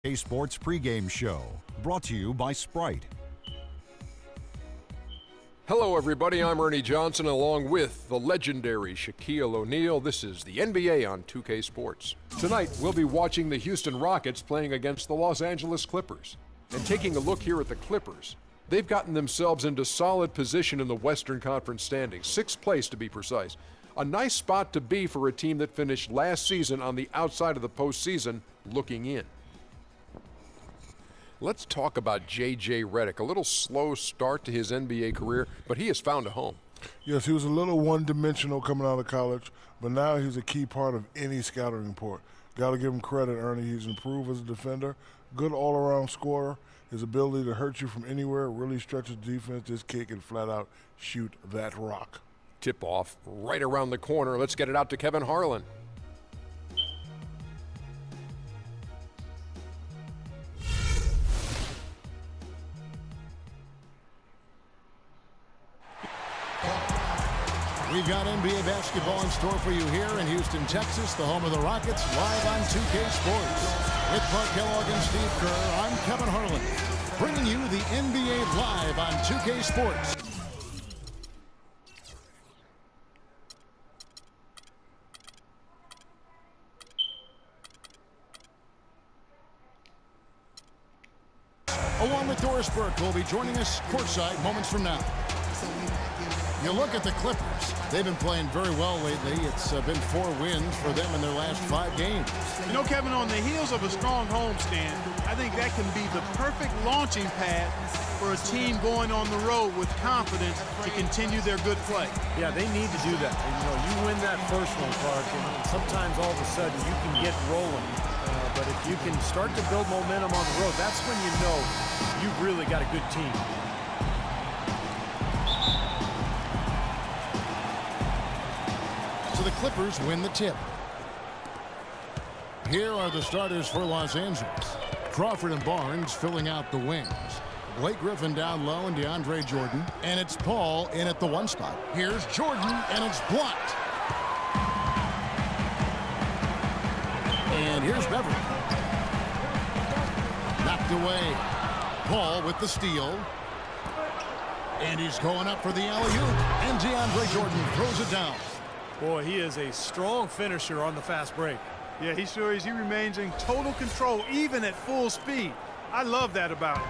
A Sports pregame show brought to you by Sprite. Hello, everybody. I'm Ernie Johnson along with the legendary Shaquille O'Neal. This is the NBA on 2K Sports. Tonight, we'll be watching the Houston Rockets playing against the Los Angeles Clippers. And taking a look here at the Clippers, they've gotten themselves into solid position in the Western Conference standings, 6th place to be precise. A nice spot to be for a team that finished last season on the outside of the postseason looking in. Let's talk about J.J. Redick. A little slow start to his NBA career, but he has found a home. Yes, he was a little one-dimensional coming out of college, but now he's a key part of any scouting report. Got to give him credit, Ernie. He's improved as a defender, good all-around scorer. His ability to hurt you from anywhere really stretches defense. This kid can flat-out shoot that rock. Tip-off right around the corner. Let's get it out to Kevin Harlan. We've got NBA basketball in store for you here in Houston, Texas, the home of the Rockets, live on 2K Sports. With Clark Kellogg and Steve Kerr, I'm Kevin Harlan, bringing you the NBA live on 2K Sports. Along with Doris Burke, who will be joining us courtside moments from now. You look at the Clippers. They've been playing very well lately. It's been 4 wins for them in their last 5 games. You know, Kevin, on the heels of a strong homestand, I think that can be the perfect launching pad for a team going on the road with confidence to continue their good play. Yeah, they need to do that. And, you win that first one, Clark, and sometimes all of a sudden you can get rolling. But if you can start to build momentum on the road, that's when you know you've really got a good team. So the Clippers win the tip. Here are the starters for Los Angeles. Crawford and Barnes filling out the wings. Blake Griffin down low and DeAndre Jordan. And it's Paul in at the 1 spot. Here's Jordan, and it's blocked. And here's Beverly. Knocked away. Paul with the steal. And he's going up for the alley-oop. And DeAndre Jordan throws it down. Boy, he is a strong finisher on the fast break. Yeah, he sure is. He remains in total control, even at full speed. I love that about him.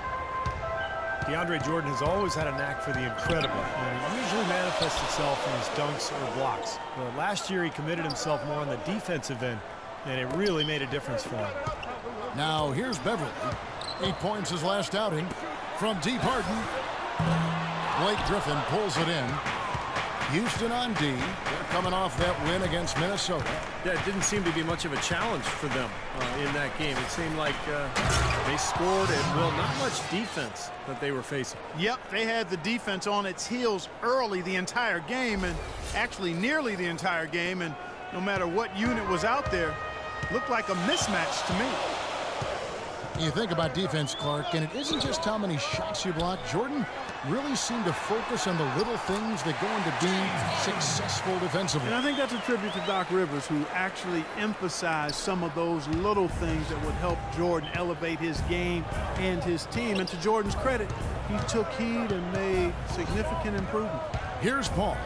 DeAndre Jordan has always had a knack for the incredible, and it usually manifests itself in his dunks or blocks. But last year, he committed himself more on the defensive end, and it really made a difference for him. Now, here's Beverly. 8 points his last outing. From deep Harden. Blake Griffin pulls it in. Houston on D. They're coming off that win against Minnesota. Yeah, it didn't seem to be much of a challenge for them in that game. It seemed like they scored and, well, not much defense that they were facing. Yep, they had the defense on its heels early the entire game, and actually nearly the entire game, and no matter what unit was out there, looked like a mismatch to me. You think about defense, Clark, and it isn't just how many shots you block. Jordan really seemed to focus on the little things that go into being successful defensively. And I think that's a tribute to Doc Rivers, who actually emphasized some of those little things that would help Jordan elevate his game and his team. And to Jordan's credit, he took heed and made significant improvement. Here's Paul.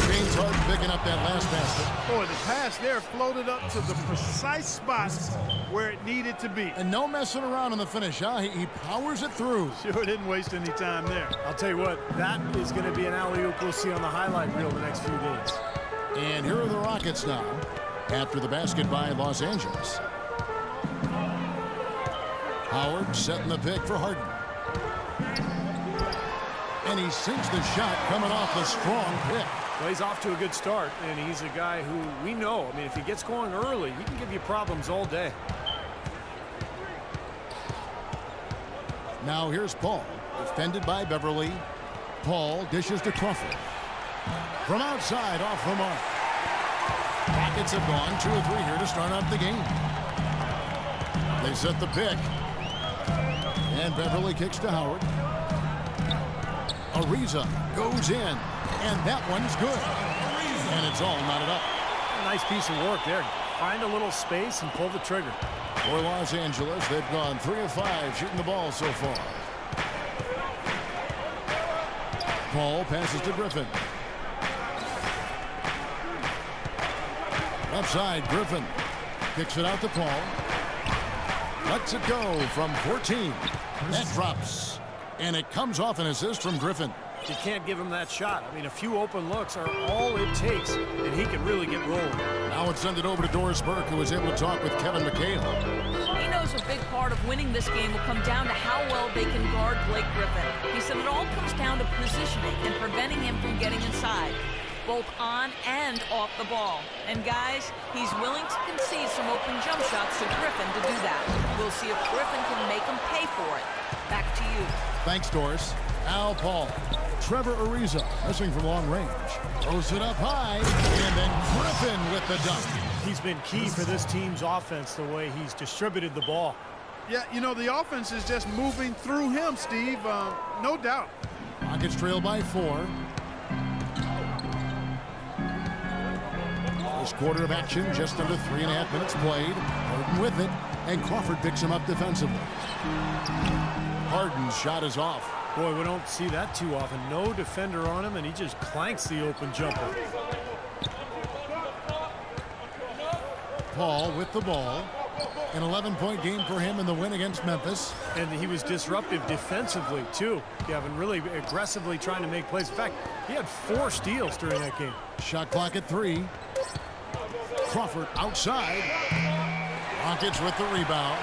James Harden picking up that last basket. Boy, the pass there floated up to the precise spots where it needed to be. And no messing around in the finish, huh? He powers it through. Sure didn't waste any time there. I'll tell you what, that is going to be an alley-oop we'll see on the highlight reel the next few games. And here are the Rockets now, after the basket by Los Angeles. Howard setting the pick for Harden. And he sinks the shot coming off the strong pick. Well, he's off to a good start, and he's a guy who we know, I mean, if he gets going early, he can give you problems all day. Now here's Paul, defended by Beverly. Paul dishes to Crawford. From outside, off the mark. Rockets have gone 2 or 3 here to start out the game. They set the pick. And Beverly kicks to Howard. Ariza goes in, and that one's good. And it's all knotted up. Nice piece of work there. Find a little space and pull the trigger. For Los Angeles, they've gone 3 of 5 shooting the ball so far. Paul passes to Griffin. Left side, Griffin kicks it out to Paul. Lets it go from 14. That drops. And it comes off an assist from Griffin. You can't give him that shot. I mean, a few open looks are all it takes, and he can really get rolling. Now it's sent it over to Doris Burke, who was able to talk with Kevin McHale. He knows a big part of winning this game will come down to how well they can guard Blake Griffin. He said it all comes down to positioning and preventing him from getting inside, both on and off the ball. And guys, he's willing to concede some open jump shots to Griffin to do that. We'll see if Griffin can make him pay for it. Back to you. Thanks, Doris. Al Paul. Trevor Ariza missing from long range. Throws it up high, and then Griffin with the dunk. He's been key for this team's offense, the way he's distributed the ball. Yeah, you know, the offense is just moving through him, Steve. No doubt. Rockets trail by 4. First quarter of action, just under 3.5 minutes played. Harden with it, and Crawford picks him up defensively. Harden's shot is off. Boy, we don't see that too often. No defender on him, and he just clanks the open jumper. Paul with the ball. An 11-point game for him in the win against Memphis. And he was disruptive defensively, too. Kevin, really aggressively trying to make plays. In fact, he had 4 steals during that game. Shot clock at 3. Crawford outside. Rockets with the rebound.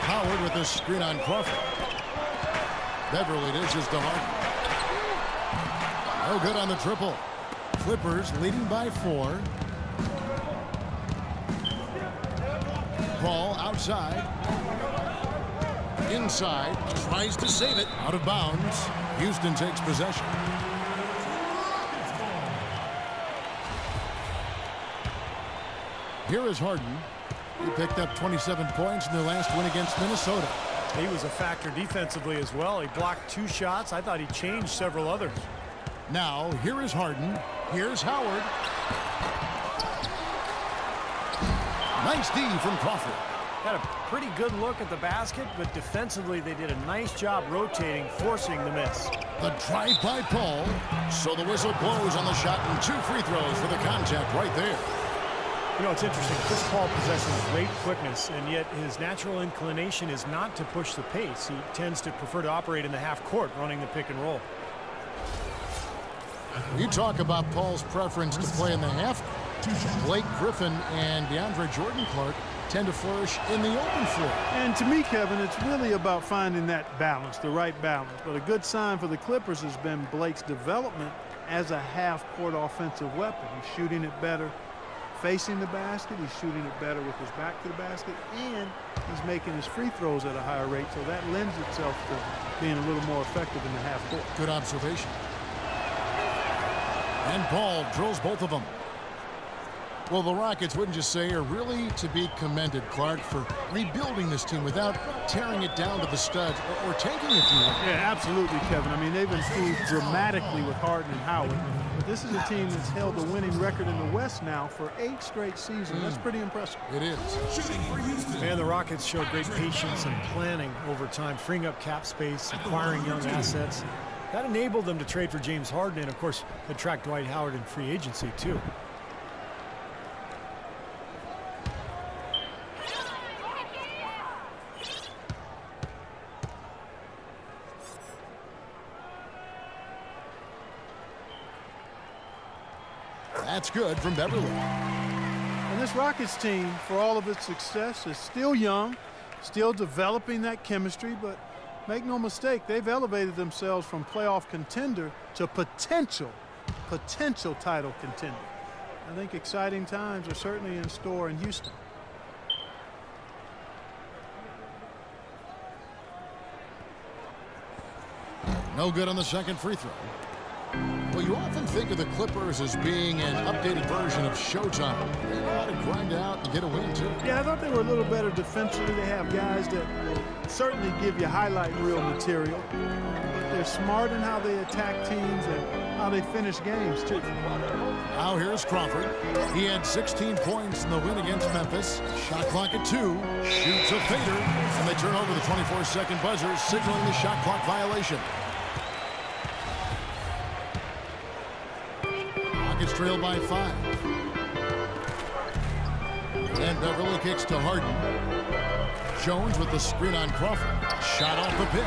Howard with the screen on Crawford. Beverly dishes to Harden. No good on the triple. Clippers leading by 4. Paul outside. Inside. Tries to save it. Out of bounds. Houston takes possession. Here is Harden. He picked up 27 points in their last win against Minnesota. He was a factor defensively as well. He blocked 2 shots. I thought he changed several others. Now, here is Harden. Here's Howard. Nice D from Crawford. Had a pretty good look at the basket, but defensively they did a nice job rotating, forcing the miss. The drive by Paul. So the whistle blows on the shot and 2 free throws for the contact right there. You know, it's interesting. Chris Paul possesses great quickness, and yet his natural inclination is not to push the pace. He tends to prefer to operate in the half court, running the pick and roll. You talk about Paul's preference to play in the half. Blake Griffin and DeAndre Jordan-Clark tend to flourish in the open floor. And to me, Kevin, it's really about finding that balance, the right balance. But a good sign for the Clippers has been Blake's development as a half-court offensive weapon. He's shooting it better facing the basket. He's shooting it better with his back to the basket, and he's making his free throws at a higher rate. So that lends itself to being a little more effective in the half court. Good observation. And Paul drills both of them. Well, the Rockets, wouldn't you say, are really to be commended, Clark, for rebuilding this team without tearing it down to the studs or tanking, if you will. Yeah, absolutely, Kevin. I mean, they've improved dramatically with Harden and Howard. But this is a team that's held the winning record in the West now for 8 straight seasons. That's pretty impressive. It is. And the Rockets showed great patience and planning over time, freeing up cap space, acquiring young assets. That enabled them to trade for James Harden and, of course, attract Dwight Howard in free agency, too. That's good from Beverly. And this Rockets team, for all of its success, is still young, still developing that chemistry, but make no mistake, they've elevated themselves from playoff contender to potential title contender. I think exciting times are certainly in store in Houston. No good on the second free throw. Well, you often think of the Clippers as being an updated version of Showtime. They know how to grind out and get a win, too. Yeah, I thought they were a little better defensively. They have guys that will certainly give you highlight reel material. But they're smart in how they attack teams and how they finish games, too. Now here's Crawford. He had 16 points in the win against Memphis. Shot clock at 2. Shoots a fader. And they turn over the 24-second buzzer, signaling the shot clock violation. Rockets trail by 5. And Beverly kicks to Harden. Jones with the screen on Crawford. Shot off the pick.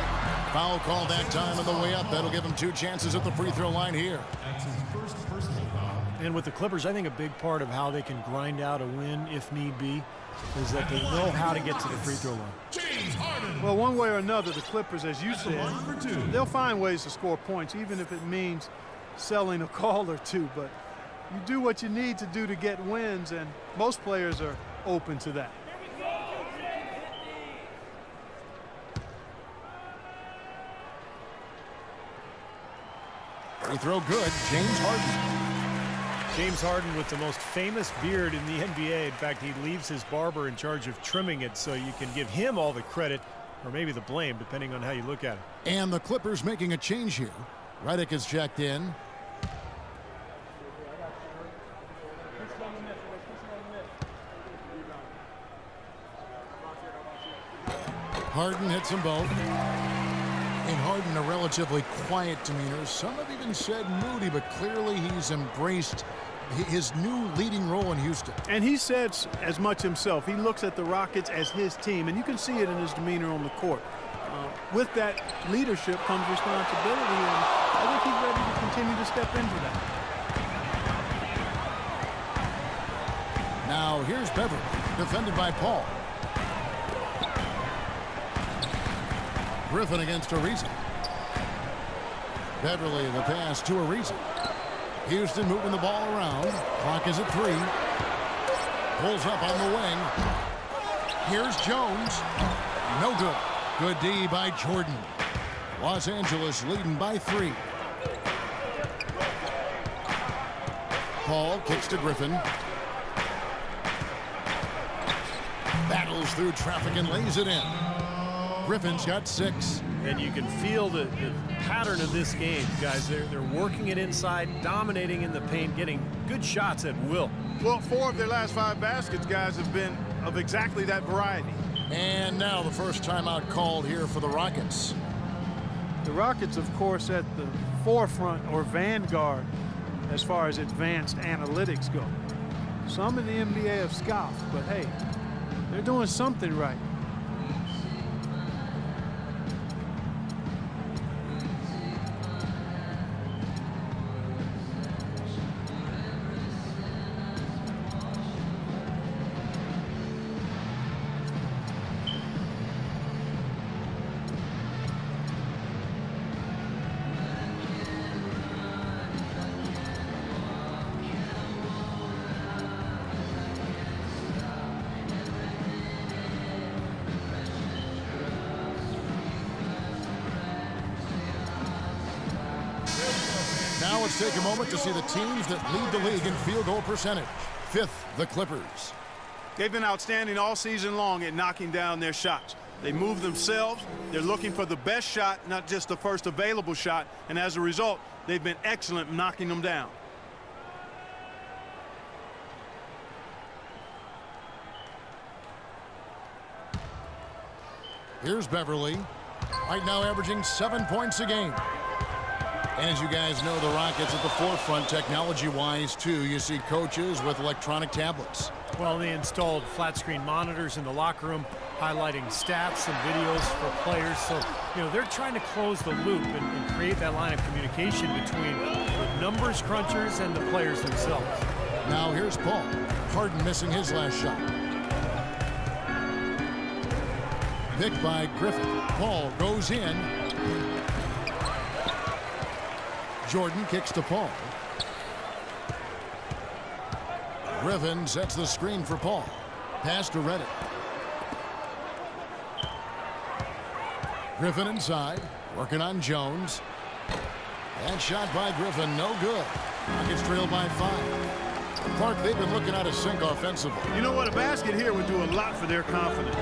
Foul call that time on the way up. That'll give him 2 chances at the free throw line here. That's his first personal foul. And with the Clippers, I think a big part of how they can grind out a win if need be is that they know how to get to the free throw line. Well, one way or another, the Clippers, as you said, they'll find ways to score points, even if it means selling a call or two. But you do what you need to do to get wins, and most players are open to that. Free throw good. James Harden. James Harden with the most famous beard in the NBA. In fact, he leaves his barber in charge of trimming it, so you can give him all the credit or maybe the blame, depending on how you look at it. And the Clippers making a change here. Redick is checked in. Harden hits them both. And Harden, a relatively quiet demeanor. Some have even said moody, but clearly he's embraced his new leading role in Houston. And he said as much himself. He looks at the Rockets as his team, and you can see it in his demeanor on the court. With that leadership comes responsibility, and I think he's ready to continue to step into that. Now here's Beverly, defended by Paul. Griffin against Ariza. Beverly the pass to Ariza. Houston moving the ball around. Clock is at 3. Pulls up on the wing. Here's Jones. No good. Good D by Jordan. Los Angeles leading by 3. Paul kicks to Griffin. Battles through traffic and lays it in. Griffin's got 6. And you can feel the pattern of this game, guys. They're working it inside, dominating in the paint, getting good shots at will. Well, 4 of their last 5 baskets, guys, have been of exactly that variety. And now the first timeout called here for the Rockets. The Rockets, of course, at the forefront or vanguard as far as advanced analytics go. Some in the NBA have scoffed, but hey, they're doing something right. Now let's take a moment to see the teams that lead the league in field goal percentage. 5th, the Clippers. They've been outstanding all season long at knocking down their shots. They move themselves. They're looking for the best shot, not just the first available shot. And as a result, they've been excellent knocking them down. Here's Beverly. Right now averaging 7 points a game. And as you guys know, the Rockets at the forefront technology-wise, too. You see coaches with electronic tablets. Well, they installed flat-screen monitors in the locker room, highlighting stats and videos for players. So, they're trying to close the loop and create that line of communication between the numbers crunchers and the players themselves. Now here's Paul. Harden missing his last shot. Picked by Griffin. Paul goes in. Jordan kicks to Paul. Griffin sets the screen for Paul. Pass to Redick. Griffin inside, working on Jones. That shot by Griffin, no good. Rockets trail by 5. Clark, they've been looking out of sync offensively. You know what? A basket here would do a lot for their confidence.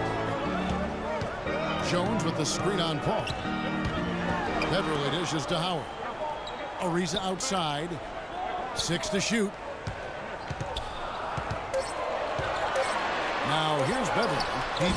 Jones with the screen on Paul. Beverly dishes to Howard. Ariza outside. 6 to shoot. Now here's Beverly.